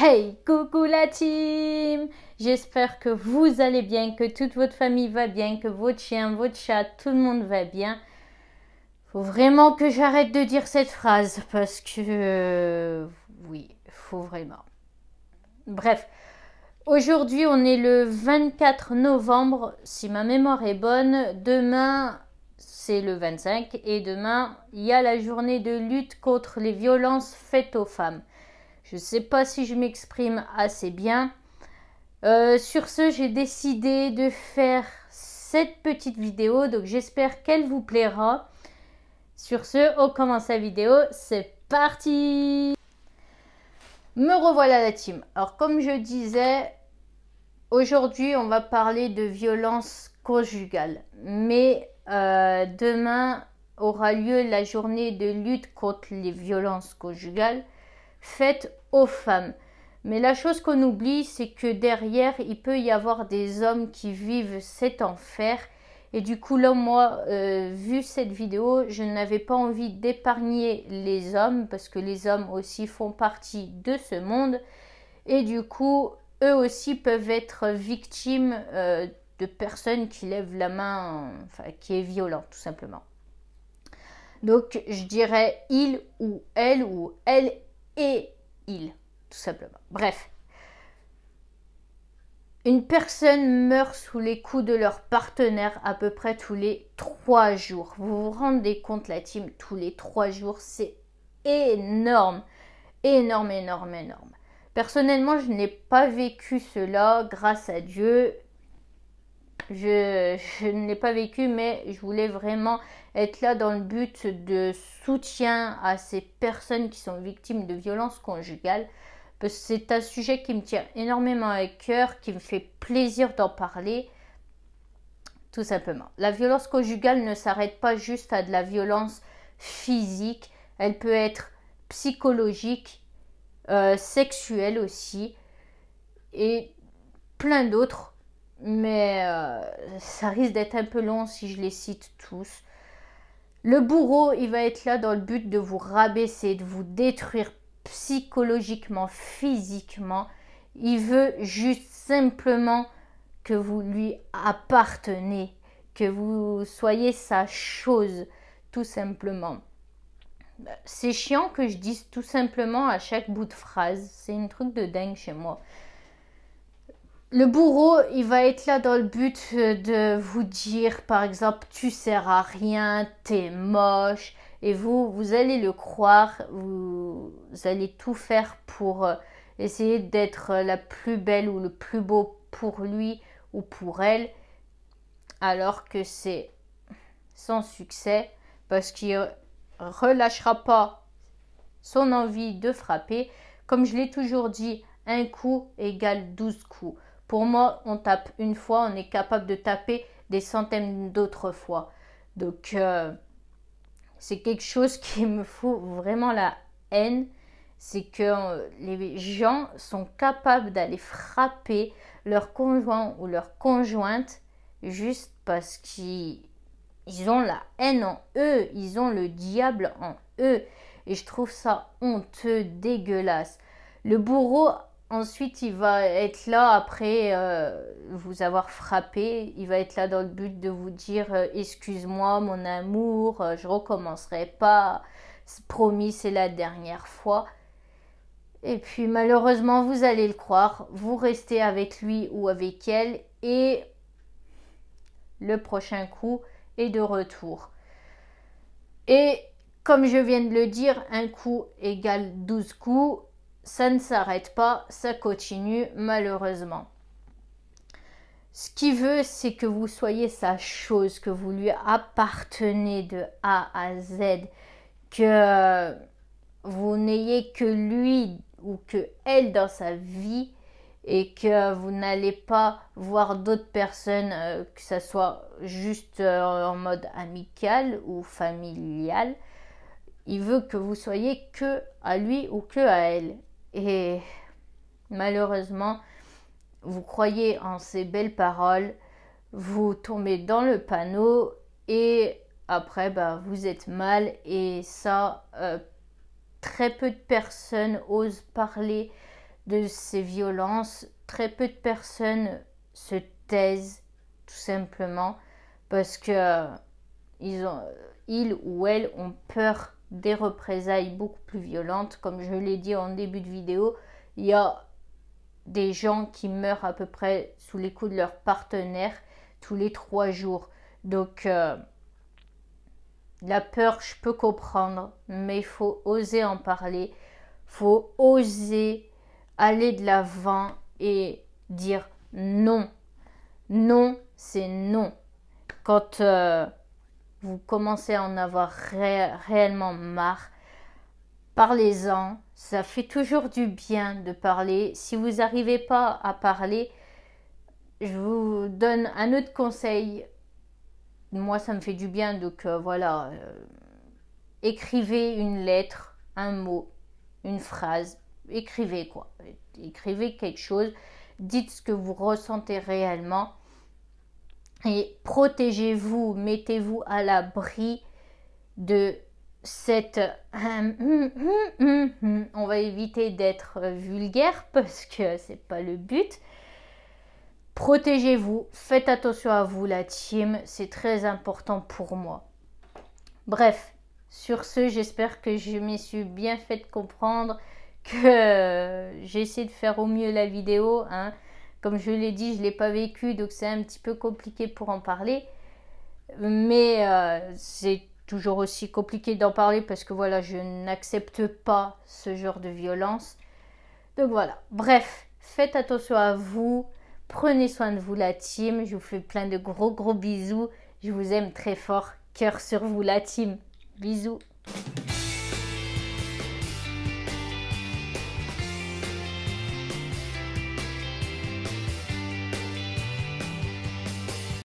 Hey, coucou la team! J'espère que vous allez bien, que toute votre famille va bien, que votre chien, votre chat, tout le monde va bien. Faut vraiment que j'arrête de dire cette phrase parce que oui, faut vraiment. Bref, aujourd'hui on est le 24 novembre, si ma mémoire est bonne. Demain c'est le 25 et demain il y a la journée de lutte contre les violences faites aux femmes. Je ne sais pas si je m'exprime assez bien. Sur ce, j'ai décidé de faire cette petite vidéo, donc j'espère qu'elle vous plaira. Sur ce, on commence la vidéo, c'est parti! Me revoilà la team. Alors comme je disais, aujourd'hui on va parler de violence conjugale, mais demain aura lieu la journée de lutte contre les violences conjugales faites aux femmes. Mais la chose qu'on oublie, c'est que derrière, il peut y avoir des hommes qui vivent cet enfer. Et du coup, là, moi, vu cette vidéo, je n'avais pas envie d'épargner les hommes, parce que les hommes aussi font partie de ce monde. Et du coup, eux aussi peuvent être victimes de personnes qui lèvent la main, enfin, qui est violent, tout simplement. Donc, je dirais il ou elle et il, tout simplement. Bref. Une personne meurt sous les coups de leur partenaire à peu près tous les 3 jours. Vous vous rendez compte, la team, tous les 3 jours, c'est énorme. Énorme, énorme, énorme. Personnellement, je n'ai pas vécu cela, grâce à Dieu. Je ne l'ai pas vécu, mais je voulais vraiment être là dans le but de soutien à ces personnes qui sont victimes de violences conjugales. Parce que c'est un sujet qui me tient énormément à cœur, qui me fait plaisir d'en parler, tout simplement. La violence conjugale ne s'arrête pas juste à de la violence physique, elle peut être psychologique, sexuelle aussi, et plein d'autres. Mais ça risque d'être un peu long si je les cite tous. Le bourreau, il va être là dans le but de vous rabaisser, de vous détruire psychologiquement, physiquement. Il veut juste simplement que vous lui appartenez, que vous soyez sa chose, tout simplement. C'est chiant que je dise tout simplement à chaque bout de phrase. C'est un truc de dingue chez moi. Le bourreau, il va être là dans le but de vous dire, par exemple, tu sers à rien, t'es moche, et vous allez le croire, vous allez tout faire pour essayer d'être la plus belle ou le plus beau pour lui ou pour elle, alors que c'est sans succès, parce qu'il relâchera pas son envie de frapper. Comme je l'ai toujours dit, un coup égale 12 coups. Pour moi, on tape une fois, on est capable de taper des centaines d'autres fois. Donc, c'est quelque chose qui me fout vraiment la haine. C'est que les gens sont capables d'aller frapper leur conjoint ou leur conjointe juste parce qu'ils ont la haine en eux, ils ont le diable en eux. Et je trouve ça honteux, dégueulasse. Le bourreau, ensuite, il va être là après vous avoir frappé. Il va être là dans le but de vous dire excuse-moi, mon amour, je recommencerai pas. Promis, c'est la dernière fois. Et puis malheureusement, vous allez le croire, vous restez avec lui ou avec elle et le prochain coup est de retour. Et comme je viens de le dire, un coup égale 12 coups, ça ne s'arrête pas, ça continue malheureusement. Ce qu'il veut, c'est que vous soyez sa chose, que vous lui appartenez de A à Z, que vous n'ayez que lui ou que elle dans sa vie et que vous n'allez pas voir d'autres personnes, que ce soit juste en mode amical ou familial. Il veut que vous soyez que à lui ou que à elle. Et malheureusement, vous croyez en ces belles paroles, vous tombez dans le panneau et après, vous êtes mal. Et ça, très peu de personnes osent parler de ces violences, très peu de personnes se taisent tout simplement parce que ils ou elles ont peur des représailles beaucoup plus violentes. Comme je l'ai dit en début de vidéo, il y a des gens qui meurent à peu près sous les coups de leur partenaire tous les 3 jours. Donc la peur, je peux comprendre, mais il faut oser en parler. Il faut oser aller de l'avant et dire non. Non, c'est non. Quand vous commencez à en avoir réellement marre, parlez-en. Ça fait toujours du bien de parler. Si vous n'arrivez pas à parler, je vous donne un autre conseil. Moi, ça me fait du bien, donc voilà. Écrivez une lettre, un mot, une phrase. Écrivez quoi. Écrivez quelque chose. Dites ce que vous ressentez réellement. Et protégez-vous, mettez-vous à l'abri de cette... On va éviter d'être vulgaire parce que c'est pas le but. Protégez-vous, faites attention à vous la team, c'est très important pour moi. Bref, sur ce, j'espère que je me suis bien fait comprendre, que j'ai essayé de faire au mieux la vidéo. Hein. Comme je l'ai dit, je ne l'ai pas vécu, donc c'est un petit peu compliqué pour en parler. Mais c'est toujours aussi compliqué d'en parler parce que voilà, je n'accepte pas ce genre de violence. Donc voilà, bref, faites attention à vous. Prenez soin de vous la team, je vous fais plein de gros bisous, je vous aime très fort, cœur sur vous la team, bisous.